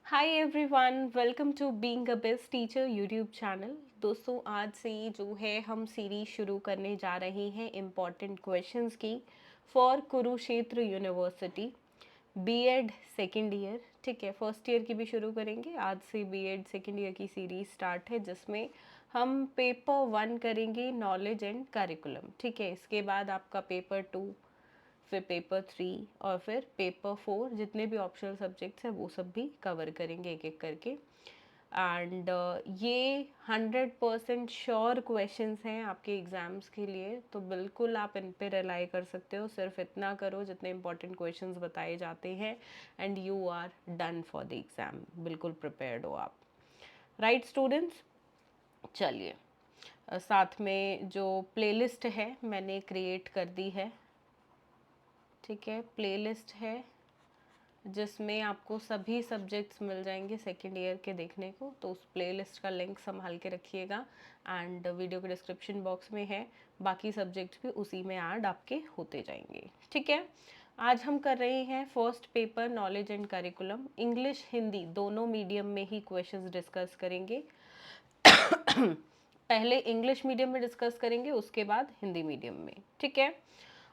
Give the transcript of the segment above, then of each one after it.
Hi everyone, welcome to being a best teacher YouTube channel. दोस्तों, आज से जो है हम सीरीज शुरू करने जा रहे हैं इम्पॉर्टेंट क्वेश्चंस की for Kurukshetra university BEd second year. ठीक है, फर्स्ट ईयर की भी शुरू करेंगे। आज से बीएड सेकेंड ईयर की सीरीज स्टार्ट है जिसमें हम पेपर 1 करेंगे नॉलेज एंड करिकुलम। ठीक है, इसके बाद आपका पेपर 2, फिर पेपर 3 और फिर पेपर 4, जितने भी ऑप्शनल सब्जेक्ट्स हैं वो सब भी कवर करेंगे एक एक करके। एंड ये 100% श्योर क्वेश्चंस हैं आपके एग्ज़ाम्स के लिए, तो बिल्कुल आप इन पे रिलाई कर सकते हो। सिर्फ इतना करो जितने इंपॉर्टेंट क्वेश्चंस बताए जाते हैं and you are done for the exam. बिल्कुल प्रिपेयर्ड हो आप। राइट स्टूडेंट्स, चलिए साथ में जो प्लेलिस्ट है मैंने क्रिएट कर दी है। ठीक है, प्लेलिस्ट है जिसमें आपको सभी सब्जेक्ट्स मिल जाएंगे सेकेंड ईयर के देखने को, तो उस प्लेलिस्ट का लिंक संभाल के रखिएगा एंड वीडियो के डिस्क्रिप्शन बॉक्स में है। बाकी सब्जेक्ट्स भी उसी में ऐड आपके होते जाएंगे। ठीक है, आज हम कर रहे हैं first paper knowledge and curriculum. English Hindi दोनों मीडियम में ही क्वेश्चंस डिस्कस करेंगे। पहले इंग्लिश मीडियम में डिस्कस करेंगे, उसके बाद हिंदी मीडियम में। ठीक है,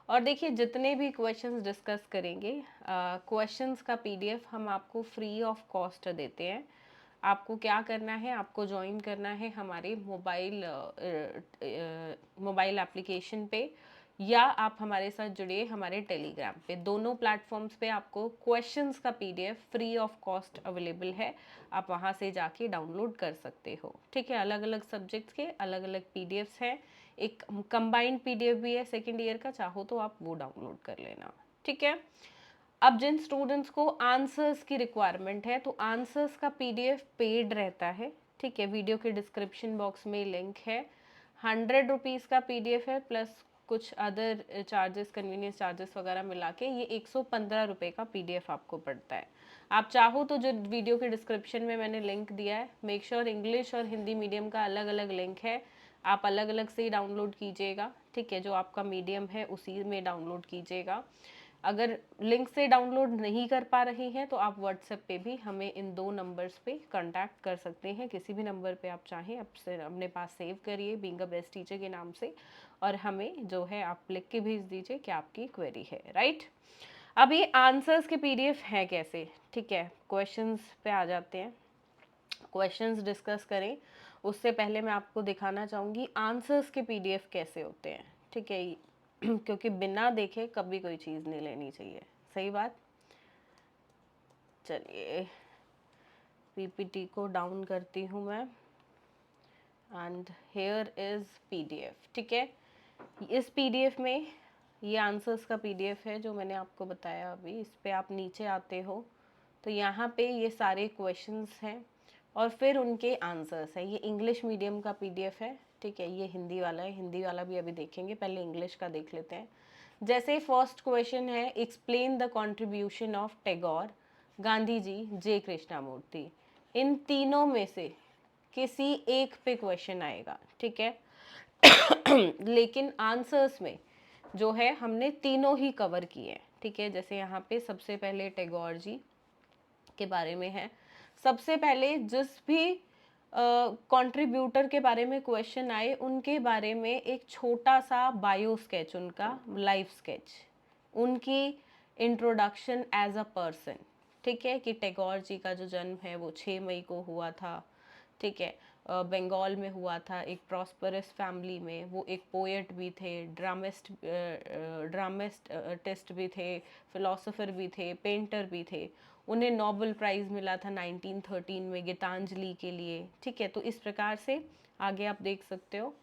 और देखिए जितने भी क्वेश्चंस डिस्कस करेंगे, क्वेश्चंस का पीडीएफ हम आपको फ्री ऑफ कॉस्ट देते हैं। आपको क्या करना है, आपको ज्वाइन करना है हमारे मोबाइल एप्लीकेशन पे, या आप हमारे साथ जुड़िए हमारे टेलीग्राम पे। दोनों प्लेटफॉर्म्स पे आपको क्वेश्चंस का PDF free of cost available है। आप वहाँ से जाके डाउनलोड कर सकते हो। ठीक है, अलग अलग सब्जेक्ट्स के अलग अलग पीडीएफ्स हैं। एक कंबाइंड पीडीएफ भी है सेकेंड ईयर का, चाहो तो आप वो डाउनलोड कर लेना। ठीक है, अब जिन स्टूडेंट्स को आंसर्स की रिक्वायरमेंट है, तो आंसर्स का पीडीएफ पेड रहता है। ठीक है, वीडियो के डिस्क्रिप्शन बॉक्स में लिंक है। 100 रुपीज़ का पीडीएफ है, प्लस कुछ अदर चार्जेस, कन्वीनियंस चार्जेस वगैरह मिला के ये 115 रुपये का पीडीएफ आपको पड़ता है। आप चाहो तो जो वीडियो के डिस्क्रिप्शन में मैंने लिंक दिया है, मेक श्योर इंग्लिश और हिंदी मीडियम का अलग अलग लिंक है, आप अलग अलग से ही डाउनलोड कीजिएगा। ठीक है, जो आपका मीडियम है उसी में डाउनलोड कीजिएगा। अगर लिंक से डाउनलोड नहीं कर पा रहे हैं तो आप व्हाट्सएप पे भी हमें इन 2 नंबर्स पे कांटेक्ट कर सकते हैं। किसी भी नंबर पे आप चाहें अपने पास सेव करिए बीइंग अ बेस्ट टीचर के नाम से, और हमें जो है आप लिख के भेज दीजिए कि आपकी क्वेरी है। राइट, अब ये आंसर्स के पीडीएफ हैं कैसे। ठीक है, क्वेश्चंस पे आ जाते हैं, क्वेश्चंस डिस्कस करें। उससे पहले मैं आपको दिखाना चाहूँगी आंसर्स के पीडीएफ कैसे होते हैं। ठीक है, क्योंकि बिना देखे कभी कोई चीज़ नहीं लेनी चाहिए। सही बात। चलिए पीपीटी को डाउन करती हूँ मैं एंड हेयर इज़ पीडीएफ। ठीक है, इस पीडीएफ में ये आंसर्स का पीडीएफ है जो मैंने आपको बताया अभी। इस पे आप नीचे आते हो तो यहाँ पे ये सारे क्वेश्चंस हैं और फिर उनके आंसर्स हैं। ये इंग्लिश मीडियम का पीडीएफ है। ठीक है, ये हिंदी वाला है, हिंदी वाला भी अभी देखेंगे, पहले इंग्लिश का देख लेते हैं। जैसे फर्स्ट क्वेश्चन है, explain the contribution of Tagore, Gandhi ji, J Krishnamurti. इन तीनों में से किसी एक पे क्वेश्चन आएगा। ठीक है, लेकिन आंसर्स में जो है हमने तीनों ही कवर किए हैं। ठीक है, जैसे यहाँ पे सबसे पहले टैगोर जी के बारे में है। सबसे पहले जिस भी कंट्रीब्यूटर के बारे में क्वेश्चन आए उनके बारे में एक छोटा सा बायो स्केच, उनका लाइफ स्केच, उनकी इंट्रोडक्शन एज अ पर्सन। ठीक है, कि टैगोर जी का जो जन्म है वो 6 मई को हुआ था। ठीक है, बंगाल में हुआ था, एक प्रॉस्परस फैमिली में। वो एक पोएट भी थे, ड्रामेटिस्ट भी थे, फिलोसोफर भी थे, पेंटर भी थे। उन्हें नोबेल प्राइज़ मिला था 1913 में गीतांजलि के लिए। ठीक है, तो इस प्रकार से आगे आप देख सकते हो।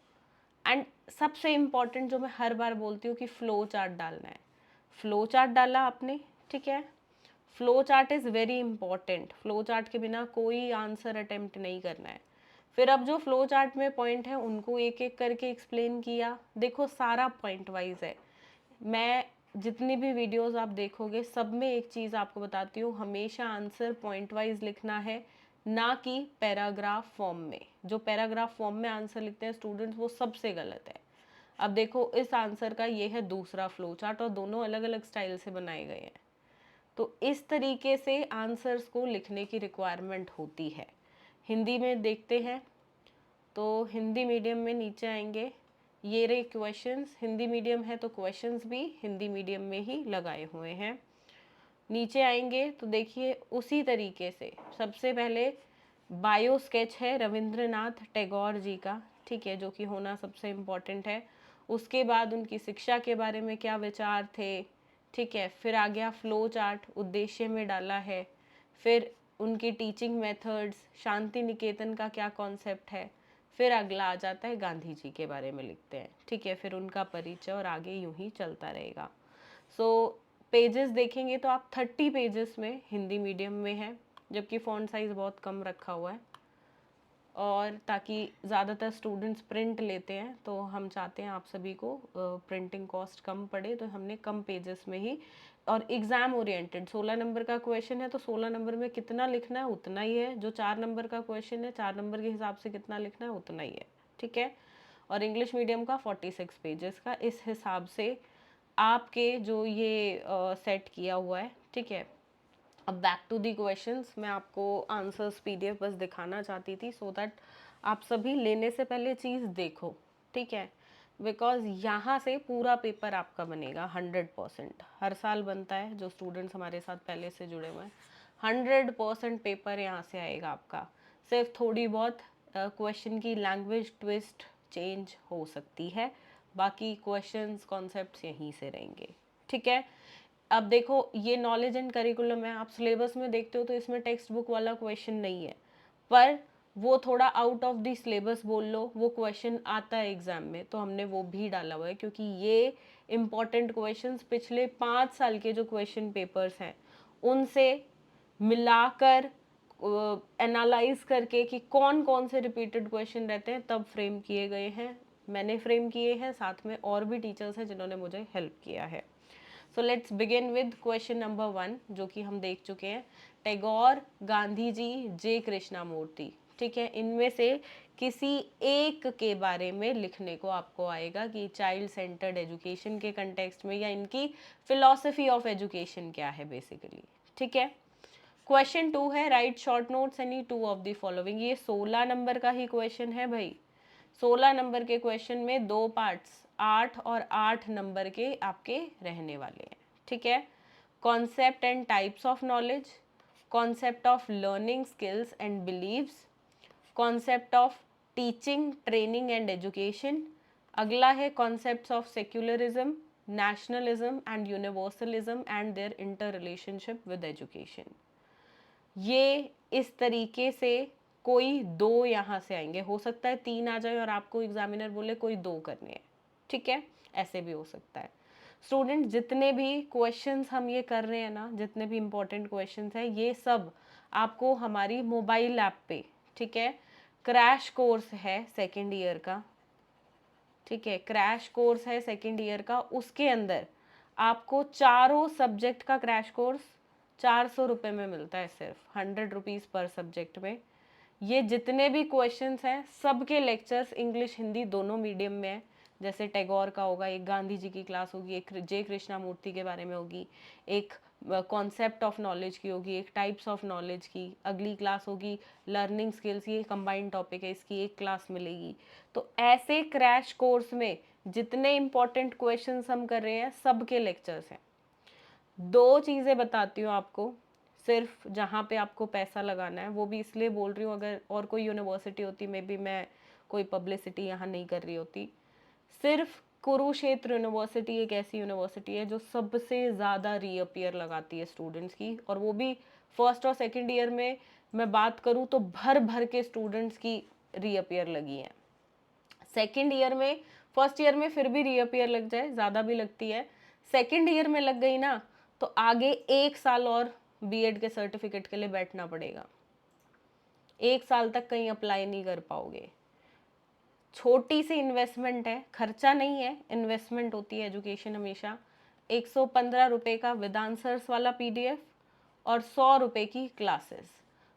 एंड सबसे इम्पॉर्टेंट जो मैं हर बार बोलती हूँ कि फ्लो चार्ट डालना है। फ्लो चार्ट डाला आपने। ठीक है, flow chart is very important. Flow chart के बिना कोई आंसर अटेम्प्ट नहीं करना है। फिर अब जो फ्लो चार्ट में पॉइंट है उनको एक एक करके एक्सप्लेन किया। देखो सारा पॉइंट वाइज है। मैं जितनी भी वीडियोस आप देखोगे सब में एक चीज़ आपको बताती हूँ, हमेशा आंसर पॉइंट वाइज लिखना है, ना कि पैराग्राफ फॉर्म में। जो पैराग्राफ फॉर्म में आंसर लिखते हैं स्टूडेंट्स वो सबसे गलत है। अब देखो इस आंसर का ये है दूसरा फ्लो चार्ट और दोनों अलग अलग स्टाइल से बनाए गए हैं। तो इस तरीके से आंसर्स को लिखने की रिक्वायरमेंट होती है। हिंदी में देखते हैं, तो हिंदी मीडियम में नीचे आएंगे, ये रहे क्वेश्चंस। हिंदी मीडियम है तो क्वेश्चंस भी हिंदी मीडियम में ही लगाए हुए हैं। नीचे आएंगे तो देखिए उसी तरीके से सबसे पहले बायो स्केच है रविंद्रनाथ टैगोर जी का, ठीक है, जो कि होना सबसे इम्पोर्टेंट है। उसके बाद उनकी शिक्षा के बारे में क्या विचार थे, ठीक है। फिर आ गया फ्लो चार्ट, उद्देश्य में डाला है। फिर उनकी टीचिंग मेथड्स, शांति निकेतन का क्या कॉन्सेप्ट है। फिर अगला आ जाता है गांधी जी के बारे में लिखते हैं, ठीक है। फिर उनका परिचय और आगे यूं ही चलता रहेगा। सो पेजेस देखेंगे तो आप 30 पेजेस में हिंदी मीडियम में है, जबकि फ़ॉन्ट साइज़ बहुत कम रखा हुआ है, और ताकि ज़्यादातर स्टूडेंट्स प्रिंट लेते हैं तो हम चाहते हैं आप सभी को प्रिंटिंग कॉस्ट कम पड़े, तो हमने कम पेजेस में ही। और एग्ज़ाम ओरिएंटेड 16 नंबर का क्वेश्चन है तो 16 नंबर में कितना लिखना है उतना ही है। जो 4 नंबर का क्वेश्चन है 4 नंबर के हिसाब से कितना लिखना है उतना ही है, ठीक है। और इंग्लिश मीडियम का 46 पेजेस का, इस हिसाब से आपके जो ये सेट किया हुआ है, ठीक है। अब बैक टू दी क्वेश्चंस, मैं आपको आंसर्स पीडीएफ बस दिखाना चाहती थी सो दैट आप सभी लेने से पहले चीज़ देखो, ठीक है। बिकॉज यहाँ से पूरा पेपर आपका बनेगा 100%, हर साल बनता है। जो स्टूडेंट्स हमारे साथ पहले से जुड़े हुए हैं 100% पेपर यहाँ से आएगा आपका। सिर्फ थोड़ी बहुत क्वेश्चन की लैंग्वेज ट्विस्ट चेंज हो सकती है, बाकी क्वेश्चंस कॉन्सेप्ट्स यहीं से रहेंगे, ठीक है। अब देखो ये नॉलेज एंड करिकुलम है, आप सिलेबस में देखते हो तो इसमें टेक्स्ट बुक वाला क्वेश्चन नहीं है, पर वो थोड़ा आउट ऑफ द सिलेबस बोल लो, वो क्वेश्चन आता है एग्जाम में, तो हमने वो भी डाला हुआ है, क्योंकि ये इम्पॉर्टेंट क्वेश्चंस पिछले 5 साल के जो क्वेश्चन पेपर्स हैं उनसे मिलाकर एनालाइज करके कि कौन कौन से रिपीटेड क्वेश्चन रहते हैं तब फ्रेम किए गए हैं। मैंने फ्रेम किए हैं, साथ में और भी टीचर्स हैं जिन्होंने मुझे हेल्प किया है। So let's begin with question number 1, जो कि हम देख चुके हैं। टैगोर, गांधी जी, जे कृष्णामूर्ति, ठीक है, इनमें से किसी एक के बारे में लिखने को आपको आएगा कि चाइल्ड सेंटर्ड एजुकेशन के कंटेक्स्ट में, या इनकी फिलॉसफी ऑफ एजुकेशन क्या है बेसिकली, ठीक है। क्वेश्चन 2 है, right short notes any 2 of the following. ये 16 नंबर का ही क्वेश्चन है भाई। 16 नंबर के क्वेश्चन में 2 पार्ट्स, 8 और 8 नंबर के आपके रहने वाले हैं, ठीक है। Concept and types of knowledge, concept of learning skills and beliefs, concept of teaching training and education. अगला है concepts of secularism, nationalism and universalism and their inter relationship with education. ये इस तरीके से कोई 2 यहाँ से आएंगे, हो सकता है 3 आ जाए और आपको एग्जामिनर बोले कोई 2 करने हैं, ठीक है, ऐसे भी हो सकता है। स्टूडेंट जितने भी क्वेश्चंस हम ये कर रहे हैं ना, जितने भी इम्पोर्टेंट क्वेश्चंस हैं, ये सब आपको हमारी मोबाइल ऐप पे, ठीक है, क्रैश कोर्स है सेकेंड ईयर का, ठीक है, क्रैश कोर्स है सेकेंड ईयर का। उसके अंदर आपको चारों सब्जेक्ट का क्रैश कोर्स 400 रुपये में मिलता है, सिर्फ 100 रुपीज़ पर सब्जेक्ट में। ये जितने भी क्वेश्चंस हैं सबके लेक्चर्स इंग्लिश हिंदी दोनों मीडियम में है। जैसे टैगोर का होगा, एक गांधी जी की क्लास होगी, एक जे कृष्णामूर्ति के बारे में होगी, एक कॉन्सेप्ट ऑफ नॉलेज की होगी, एक टाइप्स ऑफ नॉलेज की, अगली क्लास होगी लर्निंग स्किल्स, ये कंबाइंड टॉपिक है, इसकी एक क्लास मिलेगी। तो ऐसे क्रैश कोर्स में जितने इंपॉर्टेंट क्वेश्चंस हम कर रहे हैं सबके लेक्चर्स हैं। 2 चीज़ें बताती हूँ आपको, सिर्फ जहाँ पे आपको पैसा लगाना है, वो भी इसलिए बोल रही हूँ, अगर और कोई यूनिवर्सिटी होती मे बी मैं कोई पब्लिसिटी यहाँ नहीं कर रही होती। सिर्फ कुरुक्षेत्र यूनिवर्सिटी एक ऐसी यूनिवर्सिटी है जो सबसे ज़्यादा रीअपियर लगाती है स्टूडेंट्स की, और वो भी फर्स्ट और सेकेंड ईयर में मैं बात करूँ तो भर भर के स्टूडेंट्स की रीअपियर लगी हैं। सेकेंड ईयर में, फर्स्ट ईयर में फिर भी रीअपियर लग जाए, ज़्यादा भी लगती है, सेकेंड ईयर में लग गई ना तो आगे 1 साल और बीएड के सर्टिफिकेट के लिए बैठना पड़ेगा। 1 साल तक कहीं अप्लाई नहीं कर पाओगे। छोटी सी इन्वेस्टमेंट है, खर्चा नहीं है, इन्वेस्टमेंट होती है एजुकेशन हमेशा। 115 रुपये का विद आंसर्स वाला पीडीएफ और 100 रुपये की क्लासेस,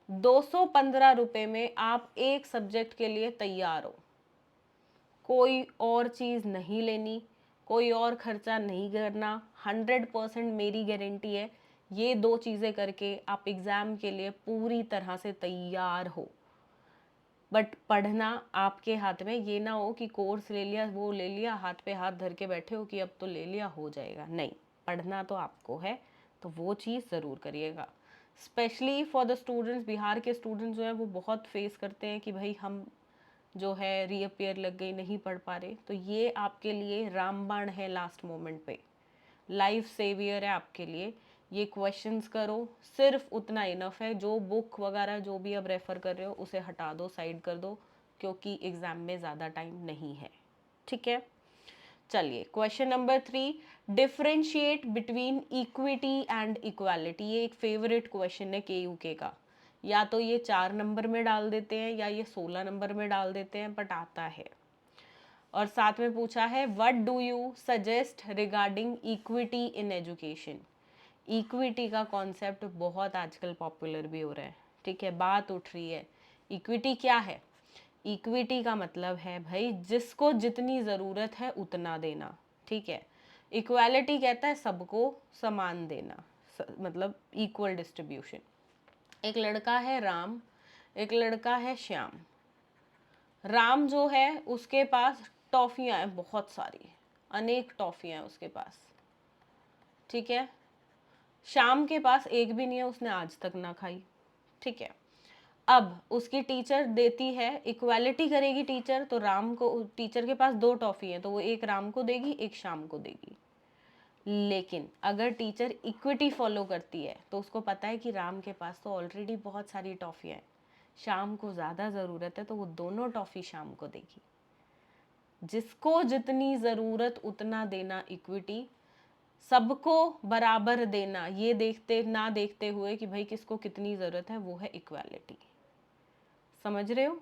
215 रुपये में आप एक सब्जेक्ट के लिए तैयार हो। कोई और चीज़ नहीं लेनी, कोई और खर्चा नहीं करना। 100% मेरी गारंटी है ये 2 चीज़ें करके आप एग्ज़ाम के लिए पूरी तरह से तैयार हो। बट पढ़ना आपके हाथ में, ये ना हो कि कोर्स ले लिया, वो ले लिया, हाथ पे हाथ धर के बैठे हो कि अब तो ले लिया हो जाएगा। नहीं, पढ़ना तो आपको है, तो वो चीज़ ज़रूर करिएगा। Specially for the students, Bihar के स्टूडेंट्स जो हैं वो बहुत फेस करते हैं कि भाई हम जो है रीअपियर लग गई, नहीं पढ़ पा रहे। तो ये आपके लिए रामबाण है लास्ट मोमेंट पे, लाइफ सेवियर है आपके लिए। ये क्वेश्चंस करो, सिर्फ उतना इनफ है। जो बुक वगैरह जो भी अब रेफ़र कर रहे हो उसे हटा दो, साइड कर दो, क्योंकि एग्ज़ाम में ज़्यादा टाइम नहीं है। ठीक है, चलिए question number 3, differentiate between equity and equality. ये एक फेवरेट क्वेश्चन है KUK का। या तो ये 4 नंबर में डाल देते हैं या ये 16 नंबर में डाल देते हैं, बट आता है। और साथ में पूछा है, what do you suggest regarding equity in education. Equity का कॉन्सेप्ट बहुत आजकल पॉपुलर भी हो रहा है। ठीक है, बात उठ रही है। इक्विटी क्या है? इक्विटी का मतलब है भाई जिसको जितनी ज़रूरत है उतना देना। ठीक है, इक्वालिटी कहता है सबको समान देना, मतलब इक्वल डिस्ट्रीब्यूशन। एक लड़का है राम, एक लड़का है श्याम। राम जो है उसके पास टॉफियाँ हैं बहुत सारी, अनेक टॉफियाँ हैं उसके पास। ठीक है, श्याम के पास एक भी नहीं है, उसने आज तक ना खाई। ठीक है, अब उसकी टीचर देती है, इक्वालिटी करेगी टीचर, तो राम को, टीचर के पास 2 टॉफी है तो वो एक राम को देगी, एक श्याम को देगी। लेकिन अगर टीचर इक्विटी फॉलो करती है तो उसको पता है कि राम के पास तो ऑलरेडी बहुत सारी टॉफियाँ हैं, शाम को ज़्यादा ज़रूरत है, तो वो दोनों टॉफ़ी शाम को देगी। जिसको जितनी ज़रूरत उतना देना इक्विटी, सबको बराबर देना, ये देखते हुए कि भाई किसको कितनी ज़रूरत है, वो है इक्वालिटी। समझ रहे हो?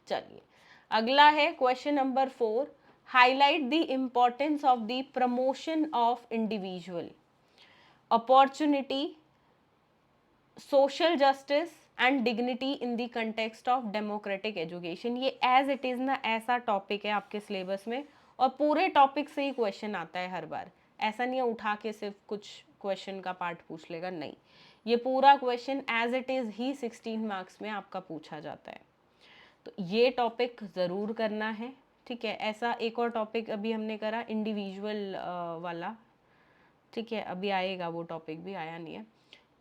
चलिए अगला है question number 4, highlight the importance of the promotion of individual opportunity, social justice and dignity in the context of democratic education. ये एज इट इज़ ना ऐसा टॉपिक है आपके सिलेबस में, और पूरे टॉपिक से ही क्वेश्चन आता है हर बार। ऐसा नहीं है उठा के सिर्फ कुछ क्वेश्चन का पार्ट पूछ लेगा, नहीं, ये पूरा क्वेश्चन एज इट इज़ ही 16 मार्क्स में आपका पूछा जाता है। तो ये टॉपिक ज़रूर करना है। ठीक है, ऐसा एक और टॉपिक अभी हमने करा इंडिविजुअल वाला। ठीक है, अभी आएगा वो टॉपिक, भी आया नहीं है,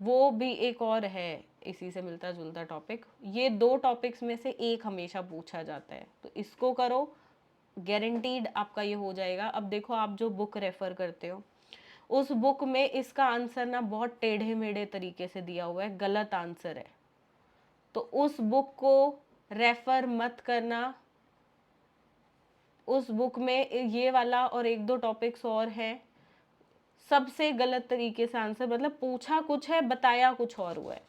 वो भी एक और है इसी से मिलता जुलता टॉपिक। ये 2 टॉपिक्स में से एक हमेशा पूछा जाता है, तो इसको करो, गारंटीड आपका ये हो जाएगा। अब देखो आप जो बुक रेफ़र करते हो उस बुक में इसका आंसर ना बहुत टेढ़े मेढ़े तरीके से दिया हुआ है, गलत आंसर है, तो उस बुक को रेफ़र मत करना। उस बुक में ये वाला और 1-2 टॉपिक्स और हैं, सबसे गलत तरीके से आंसर, मतलब पूछा कुछ है बताया कुछ और हुआ है।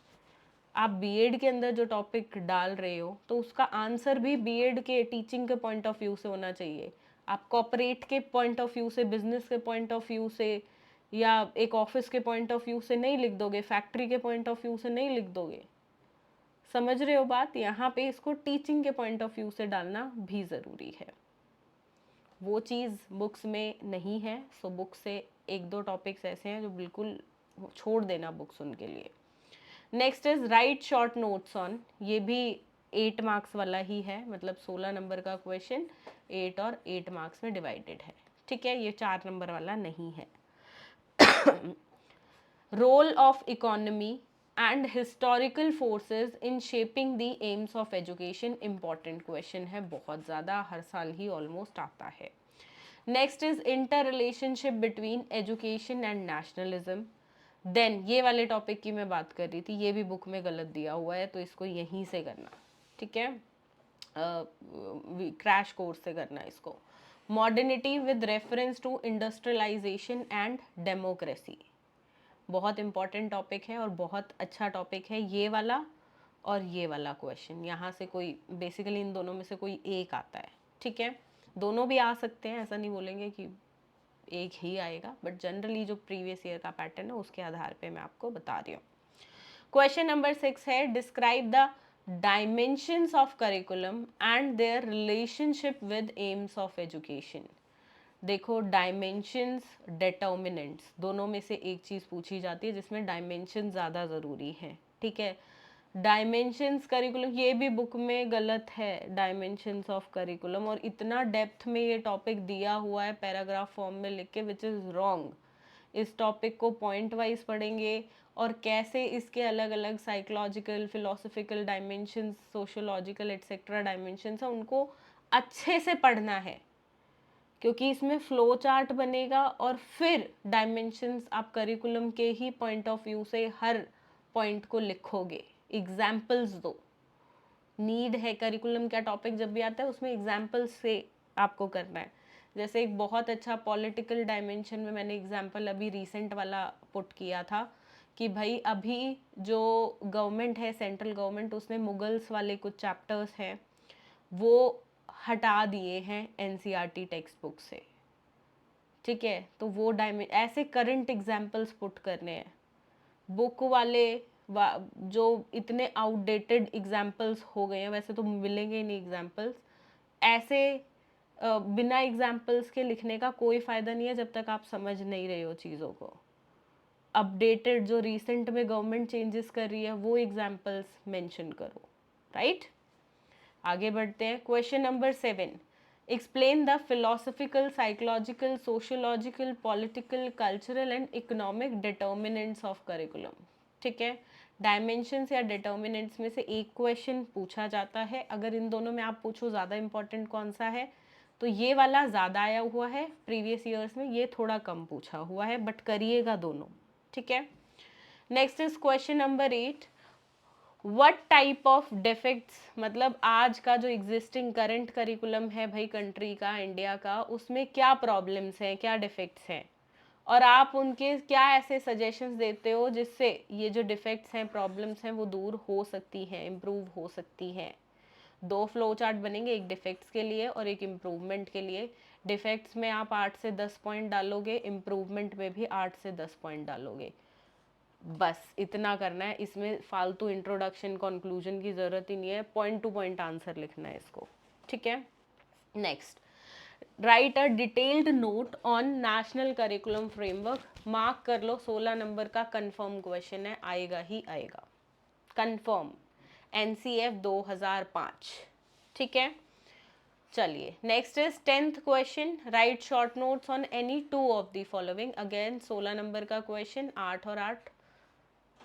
आप बीएड के अंदर जो टॉपिक डाल रहे हो तो उसका आंसर भी बीएड के टीचिंग के पॉइंट ऑफ व्यू से होना चाहिए। आप कॉर्पोरेट के पॉइंट ऑफ व्यू से, बिजनेस के पॉइंट ऑफ व्यू से, या एक ऑफिस के पॉइंट ऑफ व्यू से नहीं लिख दोगे, फैक्ट्री के पॉइंट ऑफ व्यू से नहीं लिख दोगे। समझ रहे हो बात? यहाँ पे इसको टीचिंग के पॉइंट ऑफ व्यू से डालना भी ज़रूरी है, वो चीज़ बुक्स में नहीं है। सो बुक से 1-2 टॉपिक्स ऐसे हैं जो बिल्कुल छोड़ देना बुक्स उनके लिए। Next is right short notes on, ये भी 8 मार्क्स वाला ही है, मतलब 16 नंबर का क्वेश्चन 8 और 8 मार्क्स में डिवाइडेड है। ठीक है, ये 4 नंबर वाला नहीं है। Role of economy and historical forces in shaping the aims of education, important question है, बहुत ज़्यादा, हर साल ही ऑलमोस्ट आता है। Next is inter relationship between education and nationalism. Then ये वाले टॉपिक की मैं बात कर रही थी, ये भी बुक में गलत दिया हुआ है, तो इसको यहीं से करना। ठीक है, क्रैश कोर्स से करना इसको। Modernity with reference to industrialisation and democracy, बहुत इंपॉर्टेंट टॉपिक है और बहुत अच्छा टॉपिक है ये वाला और ये वाला क्वेश्चन। यहाँ से कोई बेसिकली इन दोनों में से कोई एक आता है। ठीक है, दोनों भी आ सकते हैं, ऐसा नहीं बोलेंगे कि एक ही आएगा, बट जनरली जो प्रीवियस ईयर का पैटर्न है उसके आधार पे मैं आपको बता रही हूँ। क्वेश्चन नंबर 6 है, describe the dimensions of curriculum and their relationship with AIIMS of education. देखो डायमेंशंस, डिटर्मिनेंट्स, दोनों में से एक चीज़ पूछी जाती है जिसमें डायमेंशन ज़्यादा ज़रूरी है, ठीक है। डायमेंशंस करिकुलम, ये भी बुक में गलत है, डायमेंशंस ऑफ करिकुलम, और इतना डेप्थ में ये टॉपिक दिया हुआ है पैराग्राफ फॉर्म में लिख के, विच इज़ रॉन्ग। इस टॉपिक को पॉइंट वाइज पढ़ेंगे और कैसे इसके अलग अलग psychological, philosophical dimensions, sociological etcetera dimensions हैं, उनको अच्छे से पढ़ना है, क्योंकि इसमें फ्लो चार्ट बनेगा और फिर डायमेंशंस आप करिकुलम के ही पॉइंट ऑफ व्यू से हर पॉइंट को लिखोगे, एग्जाम्पल्स दो। नीड है, करिकुलम का टॉपिक जब भी आता है उसमें एग्जाम्पल्स से आपको करना है। जैसे एक बहुत अच्छा पॉलिटिकल डायमेंशन में मैंने एग्जाम्पल अभी रिसेंट वाला पुट किया था कि भाई अभी जो गवर्नमेंट है, सेंट्रल गवर्नमेंट, उसने मुगल्स वाले कुछ चैप्टर्स हैं वो हटा दिए हैं एनसीईआरटी टेक्स्ट बुक से, ठीक है। तो वो ऐसे करंट एग्जाम्पल्स पुट करने हैं। बुक वाले जो इतने आउटडेटेड एग्जाम्पल्स हो गए हैं, वैसे तो मिलेंगे ही नहीं एग्जाम्पल्स, ऐसे बिना एग्जाम्पल्स के लिखने का कोई फ़ायदा नहीं है जब तक आप समझ नहीं रहे हो चीज़ों को। अपडेटेड जो रिसेंट में गवर्नमेंट चेंजेस कर रही है वो एग्जाम्पल्स मेंशन करो, राइट। आगे बढ़ते हैं। Question number 7, explain the philosophical, psychological, sociological, political, cultural and economic determinants of curriculum, ठीक है। डायमेंशंस या डिटर्मिनेंट्स में से एक क्वेश्चन पूछा जाता है। अगर इन दोनों में आप पूछो ज़्यादा इंपॉर्टेंट कौन सा है, तो ये वाला ज़्यादा आया हुआ है प्रीवियस ईयर्स में, ये थोड़ा कम पूछा हुआ है, बट करिएगा दोनों, ठीक है। Next is question number 8, what type of defects, मतलब आज का जो एग्जिस्टिंग करंट करिकुलम है भाई कंट्री का, इंडिया का, उसमें क्या प्रॉब्लम्स हैं, क्या डिफेक्ट्स हैं, और आप उनके क्या ऐसे सजेशंस देते हो जिससे ये जो डिफेक्ट्स हैं, प्रॉब्लम्स हैं, वो दूर हो सकती हैं, इम्प्रूव हो सकती हैं। दो फ्लो चार्ट बनेंगे, एक डिफेक्ट्स के लिए और एक इम्प्रूवमेंट के लिए। डिफेक्ट्स में आप 8 से 10 पॉइंट डालोगे, इम्प्रूवमेंट में भी 8 से 10 पॉइंट डालोगे। बस इतना करना है, इसमें फालतू इंट्रोडक्शन कंक्लूजन की ज़रूरत ही नहीं है, पॉइंट टू पॉइंट आंसर लिखना है इसको, ठीक है। Next, right a detailed note on national curriculum framework, mark कर लो, 16 नंबर का कंफर्म क्वेश्चन है, आएगा ही आएगा, कंफर्म, एनसीएफ 2005, ठीक है। चलिए next is 10th question, right short notes on any two of the following. Again 16 number का क्वेश्चन, 8 और 8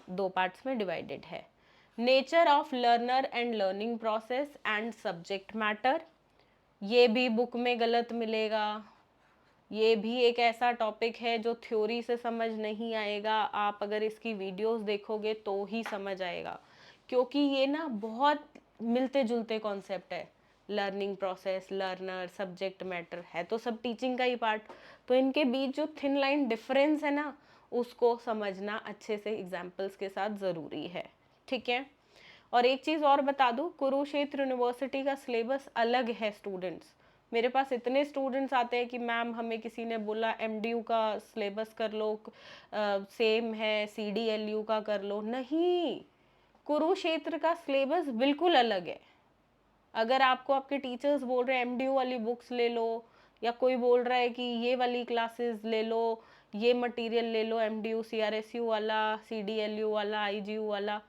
दो पार्ट्स में डिवाइडेड है। Nature of learner and learning process and subject matter, ये भी बुक में गलत मिलेगा। ये भी एक ऐसा टॉपिक है जो थ्योरी से समझ नहीं आएगा, आप अगर इसकी वीडियोस देखोगे तो ही समझ आएगा, क्योंकि ये ना बहुत मिलते जुलते कॉन्सेप्ट है। Learning process, learner, subject matter, है तो सब टीचिंग का ही पार्ट, तो इनके बीच जो थिन लाइन डिफरेंस है ना, उसको समझना अच्छे से एग्जाम्पल्स के साथ ज़रूरी है, ठीक है। और एक चीज़ और बता दूँ, कुरुक्षेत्र यूनिवर्सिटी का सिलेबस अलग है स्टूडेंट्स। मेरे पास इतने स्टूडेंट्स आते हैं कि मैम हमें किसी ने बोला एमडीयू का सिलेबस कर लो, सेम है, सीडीएलयू का कर लो, नहीं, कुरुक्षेत्र का सिलेबस बिल्कुल अलग है। अगर आपको आपके टीचर्स बोल रहे हैं एमडीयू वाली बुक्स ले लो, या कोई बोल रहा है कि ये वाली क्लासेस ले लो, ये मटेरियल ले लो, एमडीयू, सीआरएसयू वाला, सीडीएलयू वाला, आईजीयू वाला,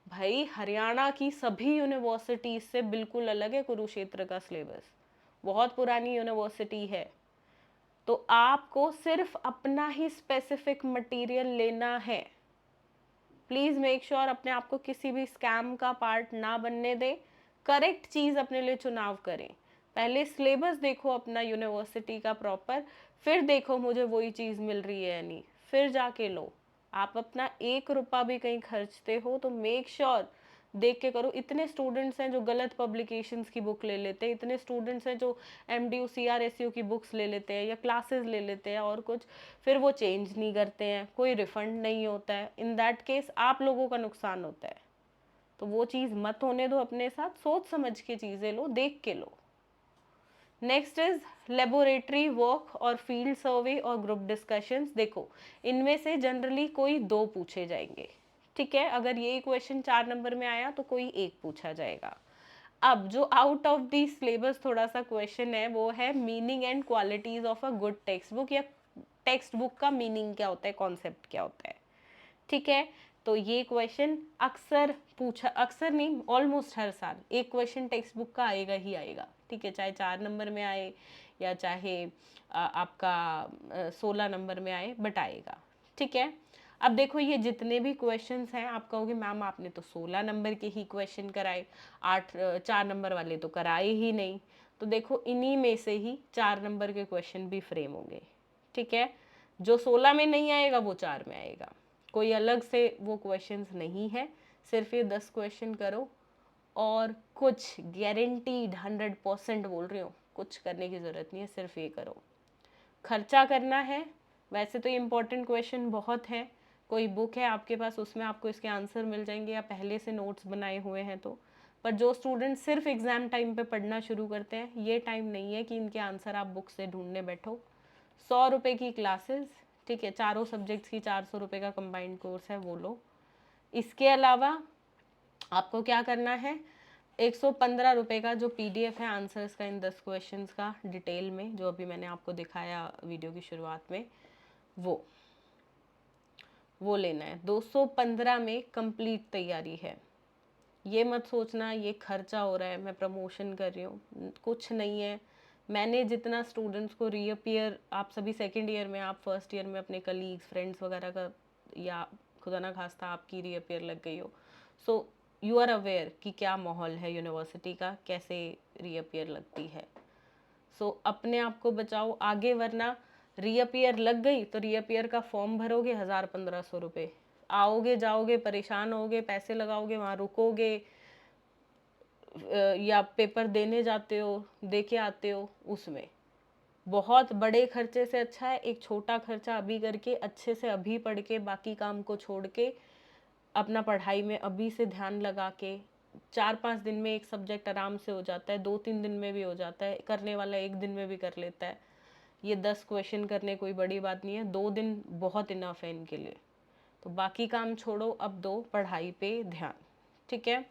भाई हरियाणा की सभी यूनिवर्सिटीज से बिल्कुल अलग है कुरुक्षेत्र का सिलेबस, बहुत पुरानी यूनिवर्सिटी है। तो आपको सिर्फ अपना ही स्पेसिफिक मटेरियल लेना है। प्लीज़ मेक श्योर अपने आप को किसी भी स्कैम का पार्ट ना बनने दें, करेक्ट चीज़ अपने लिए चुनाव करें। पहले सिलेबस देखो अपना यूनिवर्सिटी का प्रॉपर, फिर देखो मुझे वही चीज़ मिल रही है या नहीं, फिर जाके लो। आप अपना 1 रुपया भी कहीं खर्चते हो तो मेक श्योर देख के करो। इतने स्टूडेंट्स हैं जो गलत पब्लिकेशंस की बुक ले लेते हैं, इतने स्टूडेंट्स हैं जो एमडीयू सीआरएसयू की बुक्स ले लेते हैं या क्लासेस ले लेते हैं और कुछ, फिर वो चेंज नहीं करते हैं, कोई रिफंड नहीं होता है। इन दैट केस आप लोगों का नुकसान होता है, तो वो चीज़ मत होने दो अपने साथ, सोच समझ के चीज़ें लो, देख के लो। नेक्स्ट इज लेबोरेटरी वर्क और फील्ड सर्वे और ग्रुप डिस्कशंस। देखो इनमें से जनरली कोई 2 पूछे जाएंगे, ठीक है। अगर यही क्वेश्चन 4 नंबर में आया तो कोई 1 पूछा जाएगा। अब जो आउट ऑफ दी सिलेबस थोड़ा सा क्वेश्चन है वो है meaning and qualities of a good text book, या टेक्स्ट बुक का मीनिंग क्या होता है, कॉन्सेप्ट क्या होता है। ठीक है, तो ये क्वेश्चन अक्सर पूछा, अक्सर नहीं, ऑलमोस्ट हर साल एक क्वेश्चन टेक्स्ट बुक का आएगा ही आएगा। ठीक है, चाहे 4 नंबर में आए या चाहे आपका 16 नंबर में आए, बट आएगा। ठीक है, अब देखो ये जितने भी क्वेश्चंस हैं, आप कहोगे मैम आपने तो 16 नंबर के ही क्वेश्चन कराए, 4 नंबर वाले तो कराए ही नहीं। तो देखो इन्हीं में से ही 4 नंबर के क्वेश्चन भी फ्रेम होंगे। ठीक है, जो 16 में नहीं आएगा वो 4 में आएगा, कोई अलग से वो क्वेश्चंस नहीं है। सिर्फ ये 10 क्वेश्चन करो और कुछ गारंटीड 100% बोल रही हूँ, कुछ करने की ज़रूरत नहीं है, सिर्फ ये करो। खर्चा करना है, वैसे तो ये इंपॉर्टेंट क्वेश्चन बहुत हैं, कोई बुक है आपके पास उसमें आपको इसके आंसर मिल जाएंगे या पहले से नोट्स बनाए हुए हैं तो। पर जो स्टूडेंट सिर्फ एग्ज़ाम टाइम पे पढ़ना शुरू करते हैं, ये टाइम नहीं है कि इनके आंसर आप बुक से ढूंढने बैठो। 100 रुपये की क्लासेस, ठीक है, चारों सब्जेक्ट्स की 400 रुपये का कंबाइंड कोर्स है, वो लो। इसके अलावा आपको क्या करना है, 115 रुपये का जो पीडीएफ है आंसर्स का इन 10 क्वेश्चंस का डिटेल में, जो अभी मैंने आपको दिखाया वीडियो की शुरुआत में, वो लेना है। 215 में कंप्लीट तैयारी है। ये मत सोचना ये खर्चा हो रहा है, मैं प्रमोशन कर रही हूँ, कुछ नहीं है। मैंने जितना स्टूडेंट्स को रीअपियर, आप सभी सेकेंड ईयर में, आप फर्स्ट ईयर में अपने कलीग्स फ्रेंड्स वगैरह का, या खुदा ना खास्ता आपकी रीअपियर लग गई हो, सो यू आर अवेयर कि क्या माहौल है यूनिवर्सिटी का, कैसे रीअपियर लगती है। सो अपने आप को बचाओ आगे, वरना रीअपियर लग गई तो रीअपियर का फॉर्म भरोगे 1000-1500 रुपये, आओगे जाओगे परेशान होगे, पैसे लगाओगे, वहाँ रुकोगे, या पेपर देने जाते हो, दे के आते हो, उसमें बहुत बड़े खर्चे से अच्छा है एक छोटा खर्चा अभी करके, अच्छे से अभी पढ़ के, बाकी काम को छोड़ के, अपना पढ़ाई में अभी से ध्यान लगा के, 4-5 दिन में एक सब्जेक्ट आराम से हो जाता है, 2-3 दिन में भी हो जाता है, करने वाला 1 दिन में भी कर लेता है। ये 10 क्वेश्चन करने कोई बड़ी बात नहीं है, 2 दिन बहुत इनफ है इनके लिए। तो बाकी काम छोड़ो, अब दो पढ़ाई पे ध्यान। ठीक है,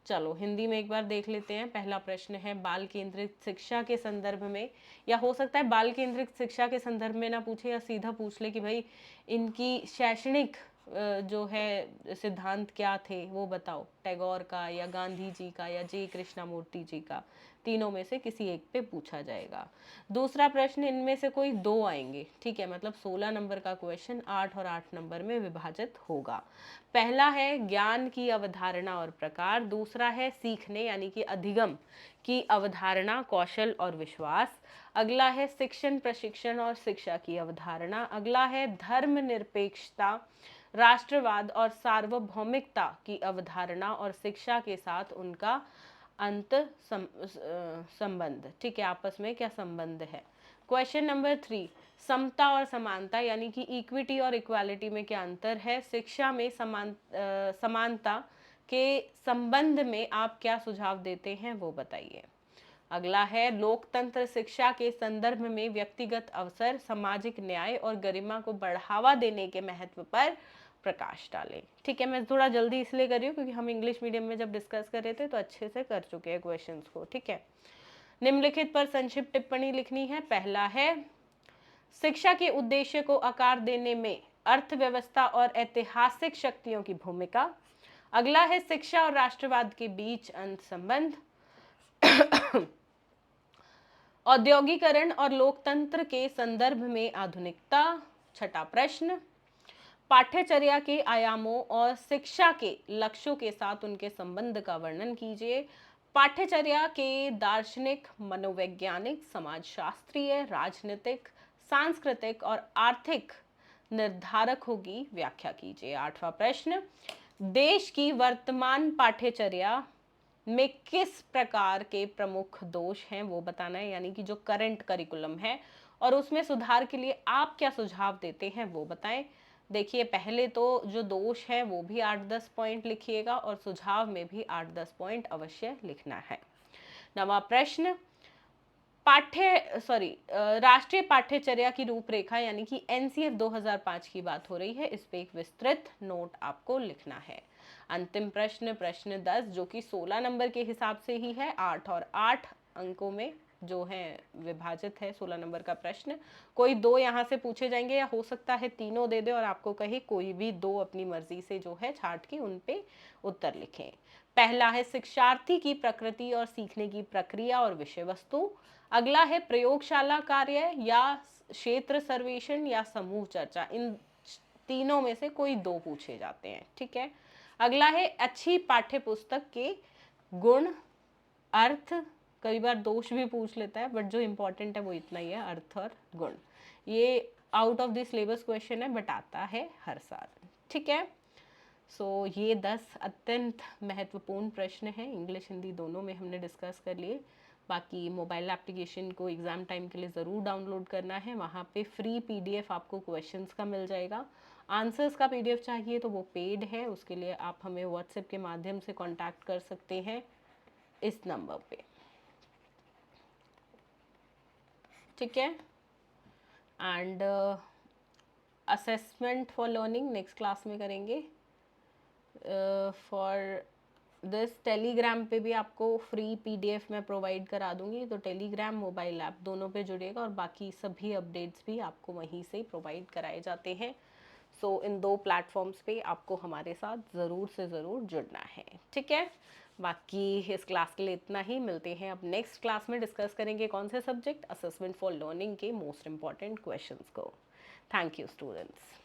चलो हिंदी में एक बार देख लेते हैं। पहला प्रश्न है, बाल केंद्रित शिक्षा के संदर्भ में, या हो सकता है बाल केंद्रित शिक्षा के संदर्भ में ना पूछे, या सीधा पूछ ले कि भाई इनकी शैक्षणिक जो है सिद्धांत क्या थे वो बताओ, टैगोर का या गांधी जी का या जे कृष्णामूर्ति जी का, तीनों में से किसी एक पे पूछा जाएगा। दूसरा प्रश्न, इनमें से कोई 2 आएंगे। ठीक है, मतलब 16 नंबर का क्वेश्चन 8 और 8 नंबर में विभाजित होगा। पहला है ज्ञान की अवधारणा और प्रकार, दूसरा है सीखने यानी कि अधिगम की अवधारणा, कौशल और विश्वास, अगला है शिक्षण प्रशिक्षण और शिक्षा की अवधारणा, अगला है धर्मनिरपेक्षता, राष्ट्रवाद और सार्वभौमिकता की अवधारणा और शिक्षा के साथ उनका अंत संबंध। ठीक है, आपस में क्या संबंध है। क्वेश्चन नंबर 3, समता और समानता यानी कि इक्विटी और इक्वालिटी में क्या अंतर है, शिक्षा में समानता के संबंध में आप क्या सुझाव देते हैं वो बताइए। अगला है लोकतंत्र शिक्षा के संदर्भ में व्यक्तिगत अवसर, सामाजिक न्याय और गरिमा को बढ़ावा देने के महत्व पर प्रकाश डालें। ठीक है, मैं थोड़ा जल्दी इसलिए कर रही हूँ क्योंकि हम इंग्लिश मीडियम में जब डिस्कस कर रहे थे तो अच्छे से कर चुके हैं क्वेश्चंस को। ठीक है, निम्नलिखित पर संक्षिप्त टिप्पणी लिखनी है। पहला है शिक्षा के उद्देश्य को आकार देने में अर्थव्यवस्था और ऐतिहासिक शक्तियों की भूमिका। अगला है शिक्षा और राष्ट्रवाद के बीच अंत संबंध। औद्योगिकरण और लोकतंत्र के संदर्भ में आधुनिकता। छठा प्रश्न, पाठ्यचर्या के आयामों और शिक्षा के लक्ष्यों के साथ उनके संबंध का वर्णन कीजिए। पाठ्यचर्या के दार्शनिक, मनोवैज्ञानिक, समाजशास्त्रीय, राजनीतिक, सांस्कृतिक और आर्थिक निर्धारकों की व्याख्या कीजिए। आठवां प्रश्न, देश की वर्तमान पाठ्यचर्या में किस प्रकार के प्रमुख दोष हैं वो बताना है, यानी कि जो करंट करिकुलम है और उसमें सुधार के लिए आप क्या सुझाव देते हैं वो बताएं। देखिए पहले तो जो दोष है वो भी 8-10 पॉइंट लिखिएगा और सुझाव में भी 8-10 पॉइंट अवश्य लिखना है। नवा प्रश्न, राष्ट्रीय पाठ्यचर्या की रूपरेखा यानी कि एनसीएफ 2005 की बात हो रही है, इस पे एक विस्तृत नोट आपको लिखना है। अंतिम प्रश्न प्रश्न 10 जो कि 16 नंबर के हिसाब से ही है, 8 और 8 अंकों में जो है विभाजित है 16 नंबर का प्रश्न। कोई 2 यहाँ से पूछे जाएंगे या हो सकता है तीनों दे दे और आपको कहे कोई भी 2 अपनी मर्जी से जो है छांट के उन पे उत्तर लिखें। पहला है शिक्षार्थी की प्रकृति और सीखने की प्रक्रिया और विषय वस्तु। अगला है प्रयोगशाला कार्य या क्षेत्र सर्वेक्षण या समूह चर्चा। इन तीनों में से कोई 2 पूछे जाते हैं, ठीक है। अगला है अच्छी पाठ्य पुस्तक के गुण, अर्थ, कई बार दोष भी पूछ लेता है बट जो इंपॉर्टेंट है वो इतना ही है, अर्थ और गुण। ये out of the syllabus question है बट आता है हर साल, ठीक है। सो ये 10 अत्यंत महत्वपूर्ण प्रश्न हैं, इंग्लिश हिंदी दोनों में हमने डिस्कस कर लिए। बाकी मोबाइल एप्लीकेशन को एग्ज़ाम टाइम के लिए ज़रूर डाउनलोड करना है, वहाँ पे फ्री पीडीएफ आपको क्वेश्चंस का मिल जाएगा। आंसर्स का पीडीएफ चाहिए तो वो पेड है, उसके लिए आप हमें व्हाट्सएप के माध्यम से कांटेक्ट कर सकते हैं इस नंबर पे, ठीक है। And assessment for learning next class में करेंगे। फॉर दिस टेलीग्राम पे भी आपको फ्री पीडीएफ मैं प्रोवाइड करा दूंगी, तो टेलीग्राम मोबाइल ऐप दोनों पे जुड़ेगा और बाकी सभी अपडेट्स भी आपको वहीं से प्रोवाइड कराए जाते हैं। सो इन 2 प्लेटफॉर्म्स पे आपको हमारे साथ ज़रूर से ज़रूर जुड़ना है, ठीक है। बाकी इस क्लास के लिए इतना ही, मिलते हैं अब नेक्स्ट क्लास में। डिस्कस करेंगे कौन से सब्जेक्ट, असेसमेंट फॉर लर्निंग के मोस्ट इंपॉर्टेंट क्वेश्चंस को। Thank you students.